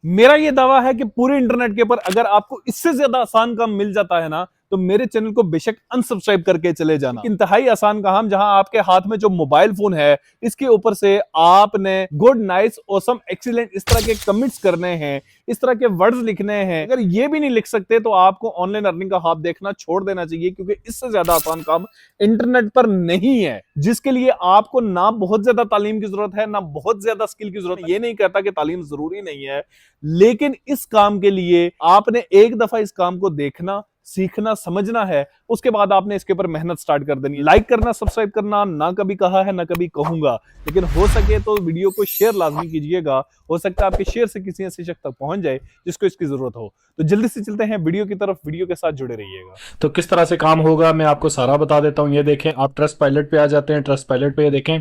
मेरा ये दावा है कि पूरे इंटरनेट के ऊपर अगर आपको इससे ज्यादा आसान काम मिल जाता है ना, तो मेरे चैनल को बेशक अनसब्सक्राइब करके चले जाना। इंतहाई आसान काम जहां आपके हाथ में जो मोबाइल फोन है, इसके ऊपर से आपने गुड, नाइस, ऑसम, एक्सीलेंट इस तरह के कमेंट्स करने हैं, इस तरह के वर्ड्स लिखने हैं। अगर ये भी नहीं लिख सकते तो आपको ऑनलाइन अर्निंग का हाथ देखना छोड़ देना चाहिए, क्योंकि इससे ज्यादा आसान काम इंटरनेट पर नहीं है, जिसके लिए आपको ना बहुत ज्यादा तालीम की जरूरत है, ना बहुत ज्यादा स्किल की जरूरत है। ये नहीं कहता कि तालीम जरूरी नहीं है, लेकिन इस काम के लिए आपने एक दफा इस काम को देखना, सीखना, समझना है, उसके बाद आपने इसके ऊपर मेहनत स्टार्ट कर देनी। लाइक करना, सब्सक्राइब करना ना कभी कहा है ना कभी कहूंगा, लेकिन हो सके तो वीडियो को शेयर लाजमी कीजिएगा। हो सकता है आपके शेयर से किसी ऐसे शख्स तक पहुंच जाए जिसको इसकी जरूरत हो। तो जल्दी से चलते हैं वीडियो की तरफ, वीडियो के साथ जुड़े रहिएगा। तो किस तरह से काम होगा मैं आपको सारा बता देता हूँ। ये देखें, आप ट्रस्ट पायलट पे आ जाते हैं। ट्रस्ट पायलट पे ये देखें,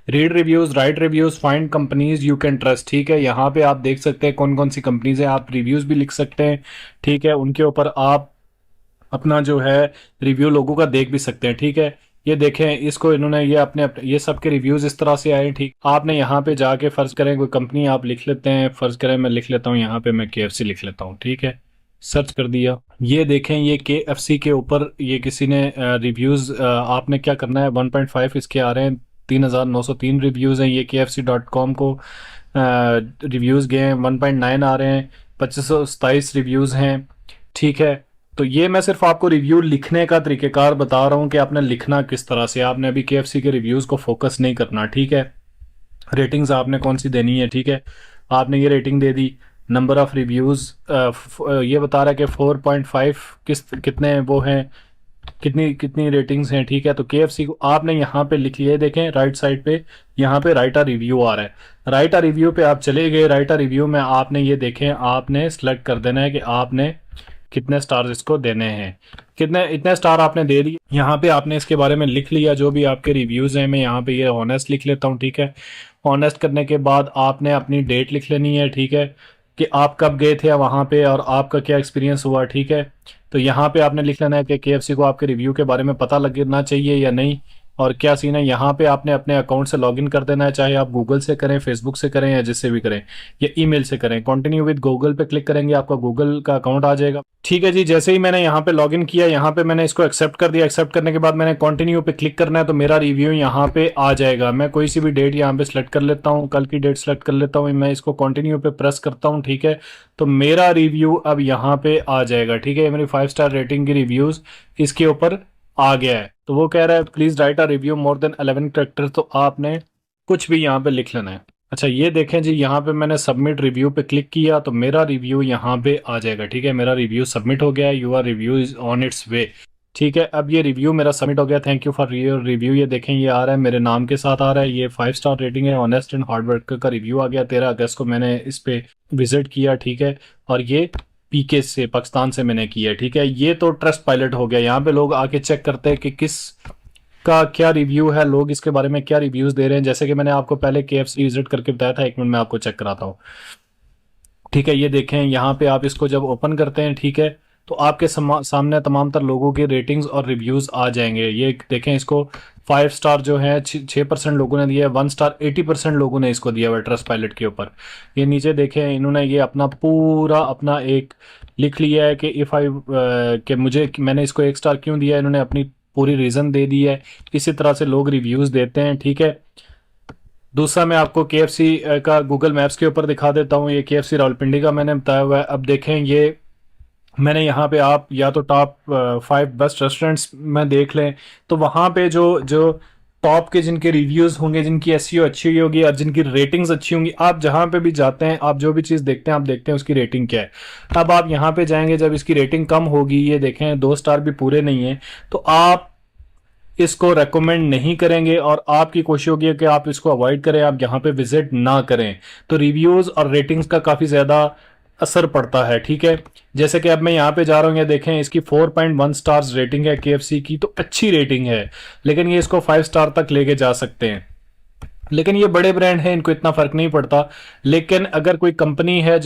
read reviews, right reviews, find companies you can trust. ठीक है, यहाँ पे आप देख सकते हैं कौन कौन सी कंपनीज है। आप रिव्यूज भी लिख सकते हैं। ठीक है, उनके ऊपर आप अपना जो है रिव्यू लोगों का देख भी सकते हैं। ठीक है, ये देखें, इसको इन्होंने ये अपने ये सब के रिव्यूज इस तरह से आए। ठीक, आपने यहाँ पे जाके फर्ज करें कोई कंपनी आप लिख लेते हैं। फर्ज करें मैं लिख लेता हूँ, यहाँ पे मैं KFC लिख लेता हूँ। ठीक है, सर्च कर दिया। ये देखें, ये KFC के ऊपर ये किसी ने रिव्यूज, आपने क्या करना है, 1.5 इसके आ रहे हैं, 3903 रिव्यूज हैं। ये KFC.com को रिव्यूज गए हैं, 1.9 आ रहे हैं, 2527 रिव्यूज हैं। ठीक है, तो ये मैं सिर्फ आपको रिव्यू लिखने का तरीकेकार बता रहा हूँ कि आपने लिखना किस तरह से। आपने अभी KFC के रिव्यूज को फोकस नहीं करना। ठीक है, रेटिंग्स आपने कौन सी देनी है। ठीक है, आपने ये rating they the. Number of reviews ये बता रहा है कि 4.5 कितने वो हैं, कितनी कितनी रेटिंग्स हैं। ठीक है, तो KFC को आपने यहाँ पे लिख लिया। देखें राइट साइड पे, यहाँ पे राइट अ रिव्यू आ रहा है। राइट अ रिव्यू पे आप चले गए। राइट अ रिव्यू में आपने ये देखें, आपने सेलेक्ट कर देना है कि आपने कितने स्टार इसको देने हैं। कितने, इतने स्टार आपने दे दिए। यहाँ पे आपने इसके बारे में लिख लिया जो भी आपके रिव्यूज हैं। मैं यहाँ पे ये ऑनेस्ट लिख लेता हूँ। ठीक है, ऑनेस्ट करने के बाद आपने अपनी डेट लिख लेनी है। ठीक है, कि आप कब गए थे वहाँ पे और आपका क्या एक्सपीरियंस हुआ। ठीक है, तो यहाँ पे आपने लिख लेना है कि KFC को आपके रिव्यू के बारे में पता लगना चाहिए या नहीं, और क्या सीन है। यहाँ पे आपने अपने अकाउंट से लॉगिन कर देना है, चाहे आप गूगल से करें, फेसबुक से करें, या जिससे भी करें, या ईमेल से करें। कंटिन्यू विद गूगल पे क्लिक करेंगे, आपका गूगल का अकाउंट आ जाएगा। ठीक है जी, जैसे ही मैंने यहाँ पे लॉगिन किया, यहाँ पे मैंने इसको एक्सेप्ट कर दिया। एक्सेप्ट करने के बाद मैंने कंटिन्यू पे क्लिक करना है, तो मेरा रिव्यू यहाँ पे आ जाएगा। मैं कोई सी भी डेट यहाँ पे सिलेक्ट कर लेता हूँ, कल की डेट सेलेक्ट कर लेता हूँ। मैं इसको कंटिन्यू पे प्रेस करता हूँ। ठीक है, तो मेरा रिव्यू अब यहाँ पे आ जाएगा। ठीक है, मेरी 5 स्टार रेटिंग की रिव्यूज इसके ऊपर आ गया है। तो वो कह रहा है please right a review more than 11 character, तो आपने कुछ भी यहाँ पे लिख लेना है। अच्छा, ये देखें जी, यहाँ पे मैंने सबमिट रिव्यू पे क्लिक किया तो मेरा रिव्यू यहाँ पे आ जाएगा। ठीक है, मेरा रिव्यू सबमिट हो गया है। Your review is on its way. ठीक है, अब ये रिव्यू मेरा सबमिट हो गया। Thank you for your review. ये देखें, ये आ रहा है, मेरे नाम के साथ आ रहा है। ये 5 स्टार रेटिंग है, ऑनेस्ट एंड हार्ड वर्कर का रिव्यू आ गया। 13 अगस्त को मैंने इस पे विजिट किया। ठीक है, और ये PK से, पाकिस्तान से मैंने किया। ठीक है, ये तो ट्रस्ट पायलट हो गया। यहाँ पे लोग आके चेक करते हैं कि किस का क्या रिव्यू है, लोग इसके बारे में क्या रिव्यूज दे रहे हैं। जैसे कि मैंने आपको पहले KFC विजिट करके बताया था। 1 मिनट में आपको चेक कराता हूँ। ठीक है, ये देखें, यहाँ पे आप इसको जब ओपन करते हैं, ठीक है, तो आपके सामने तमाम तर लोगों के रेटिंग्स और रिव्यूज आ जाएंगे। ये देखें, इसको 5 स्टार जो है 6% लोगों ने दिया है, 1 स्टार 80% लोगों ने इसको दिया हुआ है ट्रस्ट पायलट के ऊपर। ये नीचे देखें, इन्होंने ये अपना पूरा अपना एक लिख लिया है कि इफ़ आई कि मैंने इसको 1 स्टार क्यों दिया है। इन्होंने अपनी पूरी रीज़न दे दी है। इसी तरह से लोग रिव्यूज़ देते हैं। ठीक है, दूसरा मैं आपको KFC का गूगल मैप्स के ऊपर दिखा देता हूँ। ये KFC रावलपिंडी का मैंने बताया हुआ है। अब देखें, ये मैंने यहाँ पे, आप या तो टॉप 5 बेस्ट रेस्टोरेंट्स में देख लें, तो वहाँ पे जो जो टॉप के जिनके रिव्यूज़ होंगे, जिनकी SEO अच्छी हुई होगी और जिनकी रेटिंग्स अच्छी होंगी, आप जहाँ पे भी जाते हैं, आप जो भी चीज़ देखते हैं, आप देखते हैं उसकी रेटिंग क्या है। अब आप यहाँ पे जाएंगे, जब इसकी रेटिंग कम होगी, ये देखें 2 स्टार भी पूरे नहीं है, तो आप इसको रेकमेंड नहीं करेंगे और आपकी कोशिश होगी कि आप इसको अवॉइड करें, आप यहाँ पे विजिट ना करें। तो रिव्यूज़ और रेटिंग्स का काफ़ी ज़्यादा असर पड़ता है। ठीक है, जैसे कि अब मैं यहाँ पे जा रहा हूँ, ये देखें, इसकी 4.1 स्टार्स रेटिंग है KFC की, तो अच्छी रेटिंग है, लेकिन ये इसको 5 स्टार तक लेके जा सकते हैं। लेकिन ये बड़े ब्रांड हैं, इनको इतना फर्क नहीं पड़ता। लेकिन अगर कोई कंपनी है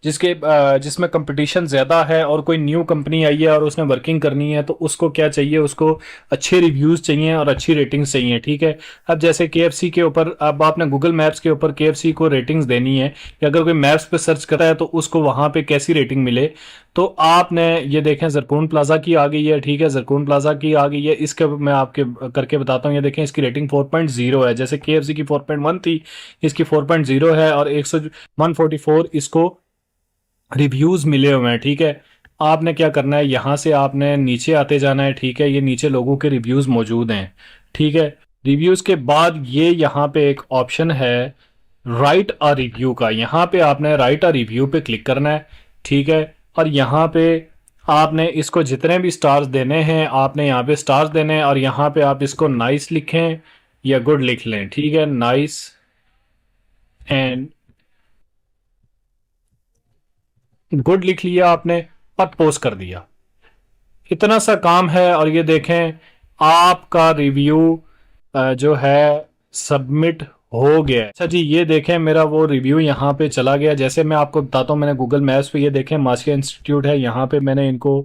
जिसमें कंपटीशन ज्यादा है और कोई न्यू कंपनी आई है और उसने वर्किंग करनी है, तो उसको क्या चाहिए, उसको अच्छे रिव्यूज चाहिए और अच्छी रेटिंग्स चाहिए, ठीक है। अब जैसे केएफसी के ऊपर, अब आपने गूगल मैप्स के ऊपर केएफसी को रेटिंग्स देनी है, कि अगर कोई मैप्स पे सर्च करता है तो उसको वहां पे कैसी रेटिंग मिले, तो आपने ये देखें जरकून प्लाजा की आ गई है, ठीक है, जरकून प्लाजा की आ गई है। इसके मैं आपके करके बताता हूँ, ये देखें इसकी रेटिंग 4.0 है, जैसे केएफसी की 4.1 थी, इसकी 4.0 है, और 144 इसको रिव्यूज मिले हुए हैं, ठीक है। आपने क्या करना है, यहां से आपने नीचे आते जाना है, ठीक है। ये नीचे लोगों के रिव्यूज मौजूद हैं, ठीक है। रिव्यूज के बाद ये यहाँ पे एक ऑप्शन है राइट अ रिव्यू का, यहाँ पे आपने राइट अ रिव्यू पे क्लिक करना है, ठीक है। और यहाँ पे आपने इसको जितने भी स्टार्स देने हैं, आपने यहाँ पे स्टार्स देने हैं, और यहाँ पे आप इसको नाइस लिखें या गुड लिख लें, ठीक है, नाइस एंड गुड लिख लिया आपने और पोस्ट कर दिया। इतना सा काम है, और ये देखें आपका रिव्यू जो है सबमिट हो गया है। अच्छा जी, ये देखें मेरा वो रिव्यू यहाँ पे चला गया। जैसे मैं आपको बताता हूँ, मैंने गूगल मैप्स पे, ये देखें मास्किया इंस्टीट्यूट है, यहाँ पे मैंने इनको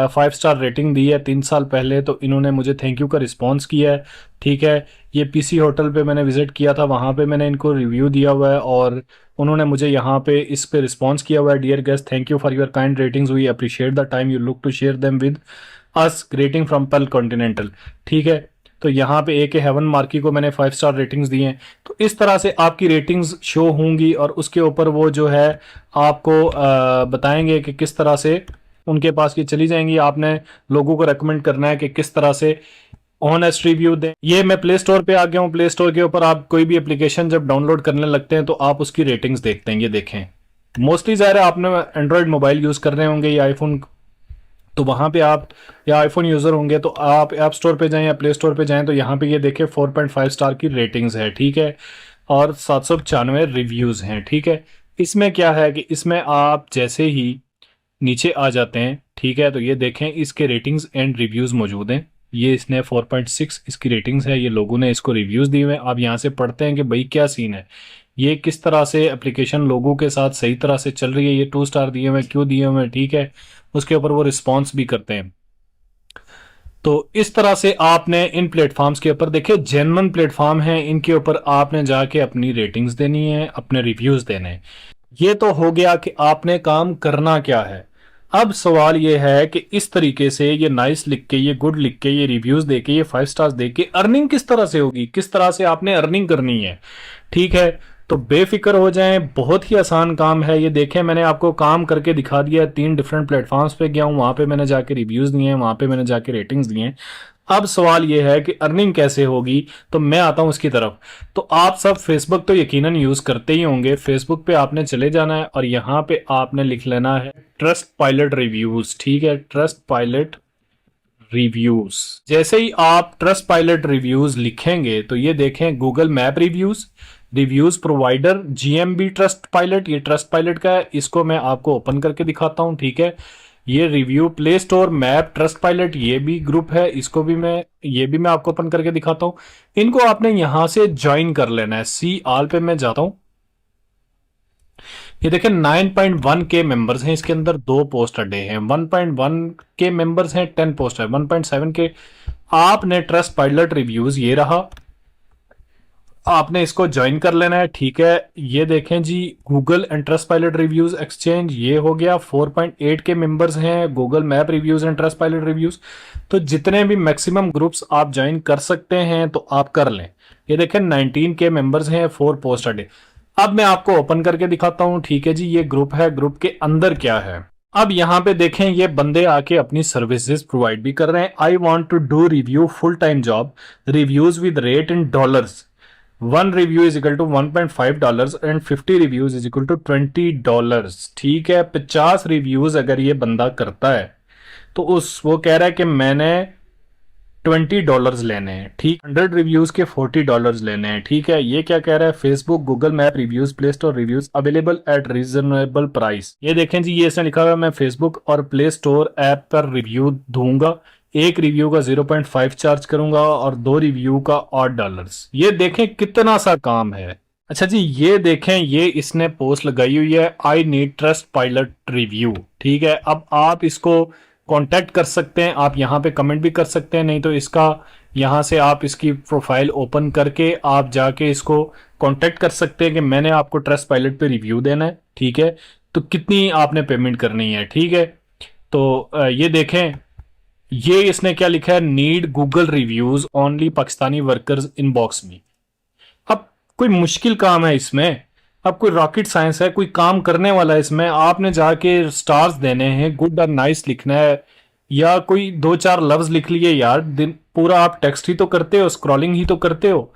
5 स्टार रेटिंग दी है 3 साल पहले, तो इन्होंने मुझे थैंक यू का रिस्पॉन्स किया है, ठीक है। ये पीसी होटल पे मैंने विजिट किया था, वहाँ पे मैंने इनको रिव्यू दिया हुआ है, और उन्होंने मुझे यहाँ पे इस पे रिस्पॉन्स किया हुआ है, dear guest thank you for your kind ratings, we appreciate the time you look to share them with us, greeting from Pal Continental, ठीक है। तो यहाँ पे ए के हेवन मार्की को मैंने 5 स्टार रेटिंग्स दी हैं। तो इस तरह से आपकी रेटिंग्स शो होंगी, और उसके ऊपर वो जो है आपको बताएंगे कि किस तरह से उनके पास ये चली जाएंगी। आपने लोगों को रेकमेंड करना है कि किस तरह से ऑनेस्ट रिव्यू दें। ये मैं प्ले स्टोर पे आ गया हूँ। प्ले स्टोर के ऊपर आप कोई भी एप्लीकेशन जब डाउनलोड करने लगते हैं तो आप उसकी रेटिंग्स देखते हैं। ये देखें, मोस्टली ज़ाहिर है आपने एंड्रॉयड मोबाइल यूज़ कर रहे होंगे या आईफोन, तो वहां पे आप, या आईफोन यूज़र होंगे तो आप ऐप स्टोर पे जाएं या प्ले स्टोर पे जाएं, तो यहाँ पे ये देखें 4.5 स्टार की रेटिंग्स है, ठीक है, और 795 रिव्यूज़ हैं, ठीक है। इसमें क्या है कि इसमें आप जैसे ही नीचे आ जाते हैं, ठीक है, तो ये देखें इसके रेटिंग्स एंड रिव्यूज़ मौजूद हैं। ये इसने 4.6 इसकी रेटिंग्स है, ये लोगों ने इसको रिव्यूज़ दिए हुए हैं। आप यहाँ से पढ़ते हैं कि भाई क्या सीन है, ये किस तरह से एप्लीकेशन लोगों के साथ सही तरह से चल रही है, ये 2 स्टार दिए हुए हैं, क्यों दिए हुए हैं, ठीक है। उसके ऊपर वो रिस्पॉन्स भी करते हैं। तो इस तरह से आपने इन प्लेटफॉर्म्स के ऊपर, देखिए जेन्युइन प्लेटफॉर्म हैं, इनके ऊपर आपने जाके अपनी रेटिंग्स देनी है, अपने रिव्यूज देने हैं। ये तो हो गया कि आपने काम करना क्या है। अब सवाल ये है कि इस तरीके से ये नाइस लिख के, ये गुड लिख के, ये रिव्यूज दे के, ये 5 स्टार्स दे के अर्निंग किस तरह से होगी, किस तरह से आपने अर्निंग करनी है, ठीक है। तो बेफिक्र हो जाएं, बहुत ही आसान काम है। ये देखें मैंने आपको काम करके दिखा दिया। 3 डिफरेंट प्लेटफॉर्म्स पे गया हूं, वहां पे मैंने जाके रिव्यूज दिए हैं, वहां पे मैंने जाके रेटिंग्स दिए हैं। अब सवाल ये है कि अर्निंग कैसे होगी, तो मैं आता हूं इसकी तरफ। तो आप सब फेसबुक तो यकीनन यूज करते ही होंगे। फेसबुक पे आपने चले जाना है और यहाँ पे आपने लिख लेना है ट्रस्ट पायलट रिव्यूज, ठीक है, ट्रस्ट पायलट रिव्यूज। जैसे ही आप ट्रस्ट पायलट रिव्यूज लिखेंगे तो ये देखें Google map reviews, reviews provider GMB trust pilot, ये ट्रस्ट पायलट का है। इसको मैं आपको ओपन करके दिखाता हूं, ठीक है। ये review play store map trust pilot, ये भी ग्रुप है, इसको भी मैं, ये भी मैं आपको ओपन करके दिखाता हूं। इनको आपने यहां से ज्वाइन कर लेना है। सी ऑल पे मैं जाता हूं। ये देखें 9.1 के मेंबर्स हैं, इसके अंदर 2 पोस्ट अड्डे हैं। 1.1 के मेंबर्स हैं, 10 पोस्ट है। 1.7 के आपने ट्रस्ट पायलट रिव्यूज, ये रहा, आपने इसको ज्वाइन कर लेना है, ठीक है। ये देखें जी Google and Trustpilot reviews exchange, ये हो गया। 4.8 के मेंबर्स हैं Google map reviews and Trustpilot reviews. तो जितने भी मैक्सिमम ग्रुप्स आप ज्वाइन कर सकते हैं तो आप कर लें। ये देखें 19 के मेंबर्स हैं, 4 पोस्ट अ डे। अब मैं आपको ओपन करके दिखाता हूं, ठीक है जी। ये ग्रुप है, ग्रुप के अंदर क्या है। अब यहां पे देखें ये बंदे आके अपनी सर्विसेज प्रोवाइड भी कर रहे हैं। I want to do review full time job, reviews with rate in dollars. 1 review is equal to $1.5 and 50 reviews is equal to $20, ठीक है। 50 रिव्यूज अगर ये बंदा करता है तो वो कह रहा है कि मैंने $20 लेने हैं, ठीक। 100 रिव्यूज के $40 लेने हैं, ठीक है। ये क्या कह रहा है, Facebook, Google map reviews, play store reviews available at reasonable price. ये देखें जी, ये इसने लिखा हुआ है मैं फेसबुक और प्ले स्टोर ऐप पर रिव्यू दूंगा, एक रिव्यू का 0.5 चार्ज करूंगा और 2 रिव्यू का $8। ये देखें कितना सा काम है। अच्छा जी, ये देखें, ये इसने पोस्ट लगाई हुई है, I need trust pilot review. ठीक है, अब आप इसको कांटेक्ट कर सकते हैं, आप यहाँ पे कमेंट भी कर सकते हैं, नहीं तो इसका यहाँ से आप इसकी प्रोफाइल ओपन करके आप जाके इसको कांटेक्ट कर सकते हैं कि मैंने आपको ट्रस्ट पायलट पे रिव्यू देना है। ठीक है, तो कितनी आपने पेमेंट करनी है। ठीक है, तो ये देखें, ये इसने क्या लिखा है, need Google reviews only Pakistani workers inbox में। अब कोई मुश्किल काम है इसमें, अब कोई रॉकेट साइंस है, कोई काम करने वाला है इसमें? आपने जाके स्टार्स देने हैं, गुड और नाइस लिखना है, या कोई 2-4 लफ्ज लिख लिए यार। दिन पूरा आप टेक्स्ट ही तो करते हो, स्क्रॉलिंग ही तो करते हो,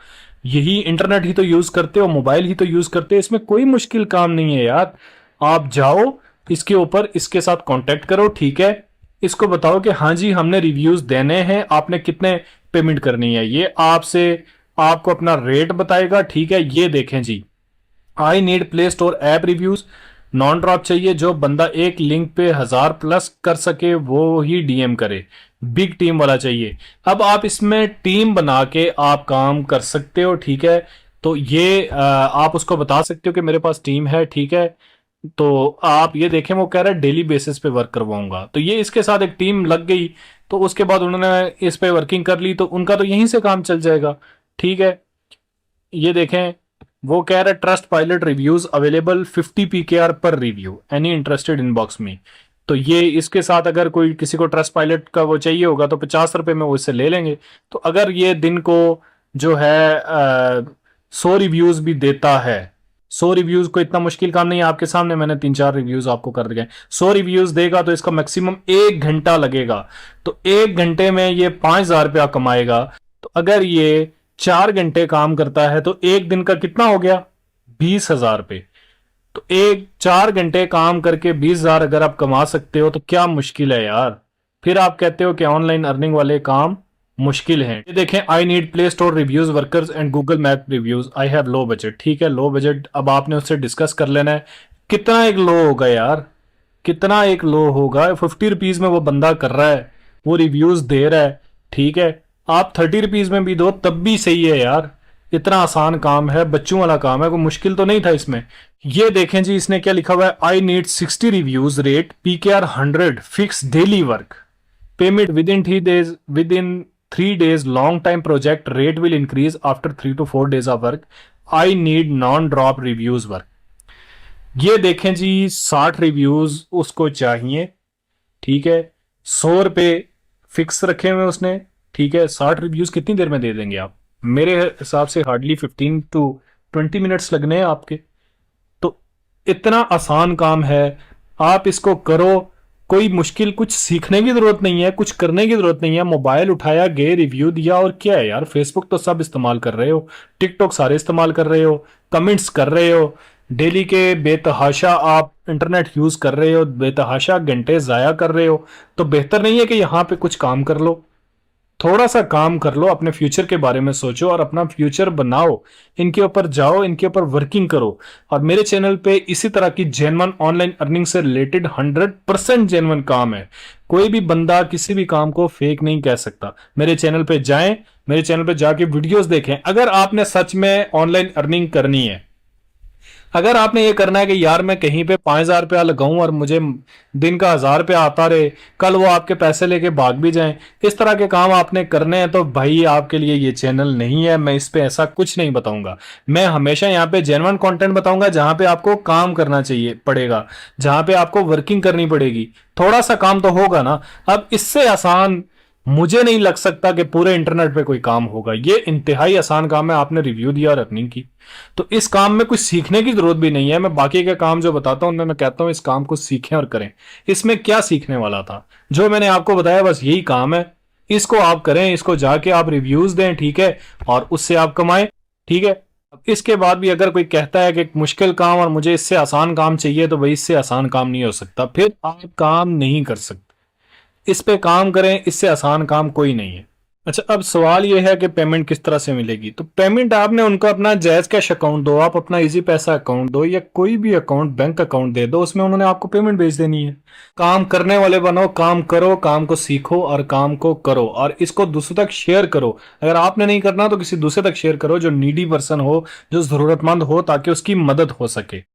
यही इंटरनेट ही तो यूज करते हो, मोबाइल ही तो यूज करते हो, इसमें कोई मुश्किल काम नहीं है यार। आप जाओ इसके ऊपर, इसके साथ कांटेक्ट करो। ठीक है, इसको बताओ कि हाँ जी हमने रिव्यूज देने हैं, आपने कितने पेमेंट करनी है, ये आपसे आपको अपना रेट बताएगा। ठीक है, ये देखें जी, I need play store app reviews, non drop चाहिए, जो बंदा एक लिंक पे 1000+ कर सके वो ही डीएम करे, बिग टीम वाला चाहिए। अब आप इसमें टीम बना के आप काम कर सकते हो। ठीक है, तो ये आप उसको बता सकते हो कि मेरे पास टीम है। ठीक है, तो आप ये देखें, वो कह रहा है डेली बेसिस पे वर्क करवाऊंगा, तो ये इसके साथ एक टीम लग गई, तो उसके बाद उन्होंने इस पे वर्किंग कर ली, तो उनका तो यहीं से काम चल जाएगा। ठीक है, ये देखें, वो कह रहा है trust pilot reviews available 50 PKR पर रिव्यू, एनी इंटरेस्टेड इनबॉक्स में। तो ये इसके साथ अगर कोई किसी को ट्रस्ट पायलट का वो चाहिए होगा तो 50 रुपए में वो इससे ले लेंगे। तो अगर ये दिन को जो है 100 रिव्यूज भी देता है, 100 रिव्यूज को इतना मुश्किल काम नहीं है, आपके सामने मैंने 3-4 रिव्यूज आपको कर दिए। 100 रिव्यूज देगा तो इसका मैक्सिमम 1 घंटा लगेगा, तो 1 घंटे में ये 5000 रुपया कमाएगा। तो अगर ये 4 घंटे काम करता है तो एक दिन का कितना हो गया, 20,000 रुपये। तो 4 घंटे काम करके 20,000 अगर आप कमा सकते हो तो क्या मुश्किल है यार। फिर आप कहते हो कि ऑनलाइन अर्निंग वाले काम मुश्किल हैं। ये देखें, आई need play store reviews workers and Google map reviews, I have low budget. ठीक है, लो बजट अब आपने उससे डिस्कस कर लेना है, कितना एक लो होगा यार, कितना एक लो होगा। 50 रुपीज में वो बंदा कर रहा है, वो रिव्यूज दे रहा है। ठीक है, आप 30 रुपीज में भी दो तब भी सही है यार, इतना आसान काम है, बच्चों वाला काम है, कोई मुश्किल तो नहीं था इसमें। ये देखें जी, इसने क्या लिखा हुआ है, I need 60 reviews, rate PKR 100, fix daily work, payment with in 3 days, long time project, rate will increase after 3 to 4 days of work, I need non drop reviews work। ये देखें जी, 60 रिव्यूज उसको चाहिए। ठीक है, 100 रुपये फिक्स रखे हुए उसने। ठीक है, 60 रिव्यूज कितनी देर में दे देंगे आप? मेरे हिसाब से हार्डली 15 to 20 मिनट्स लगने हैं आपके। तो इतना आसान काम है, आप इसको करो, कोई मुश्किल कुछ सीखने की जरूरत नहीं है, कुछ करने की जरूरत नहीं है, मोबाइल उठाया, गए, रिव्यू दिया, और क्या है यार, फेसबुक तो सब इस्तेमाल कर रहे हो, टिकटॉक सारे इस्तेमाल कर रहे हो, कमेंट्स कर रहे हो, डेली के बेतहाशा आप इंटरनेट यूज कर रहे हो, बेतहाशा घंटे जाया कर रहे हो, तो बेहतर नहीं है कि यहाँ पे कुछ काम कर लो? थोड़ा सा काम कर लो, अपने फ्यूचर के बारे में सोचो और अपना फ्यूचर बनाओ, इनके ऊपर जाओ, इनके ऊपर वर्किंग करो। और मेरे चैनल पे इसी तरह की जेन्युइन ऑनलाइन अर्निंग से रिलेटेड 100% जेन्युइन काम है, कोई भी बंदा किसी भी काम को फेक नहीं कह सकता। मेरे चैनल पे जाएं, मेरे चैनल पे जाके वीडियोस देखें। अगर आपने सच में ऑनलाइन अर्निंग करनी है, अगर आपने ये करना है कि यार मैं कहीं पे 5,000 रुपया लगाऊं और मुझे दिन का 1,000 रुपया आता रहे, कल वो आपके पैसे लेके भाग भी जाएं, इस तरह के काम आपने करने हैं, तो भाई आपके लिए ये चैनल नहीं है। मैं इस पे ऐसा कुछ नहीं बताऊंगा, मैं हमेशा यहाँ पे जेन्युइन कंटेंट बताऊंगा, जहां पे आपको काम करना चाहिए पड़ेगा, जहां पे आपको वर्किंग करनी पड़ेगी। थोड़ा सा काम तो होगा ना। अब इससे आसान मुझे नहीं लग सकता कि पूरे इंटरनेट पे कोई काम होगा। ये इंतहाई आसान काम है, आपने रिव्यू दिया और अर्निंग की, तो इस काम में कुछ सीखने की जरूरत भी नहीं है। मैं बाकी के काम जो बताता हूं उनमें मैं कहता हूं इस काम को सीखें और करें। इसमें क्या सीखने वाला था, जो मैंने आपको बताया बस यही काम है, इसको आप करें, इसको जाके आप रिव्यूज दें। ठीक है, और उससे आप कमाएं। ठीक है, इसके बाद भी अगर कोई कहता है कि मुश्किल काम और मुझे इससे आसान काम चाहिए, तो भाई इससे आसान काम नहीं हो सकता, फिर आप काम नहीं कर सकते। इस पे काम करें, इससे आसान काम कोई नहीं है। अच्छा, अब सवाल ये है कि पेमेंट किस तरह से मिलेगी। तो पेमेंट आपने उनको अपना जैज़ कैश अकाउंट दो, आप अपना इजी पैसा अकाउंट दो, या कोई भी अकाउंट, बैंक अकाउंट दे दो, उसमें उन्होंने आपको पेमेंट भेज देनी है। काम करने वाले बनो, काम करो, काम को सीखो और काम को करो, और इसको दूसरों तक शेयर करो। अगर आपने नहीं करना तो किसी दूसरे तक शेयर करो जो नीडी पर्सन हो, जो जरूरतमंद हो, ताकि उसकी मदद हो सके।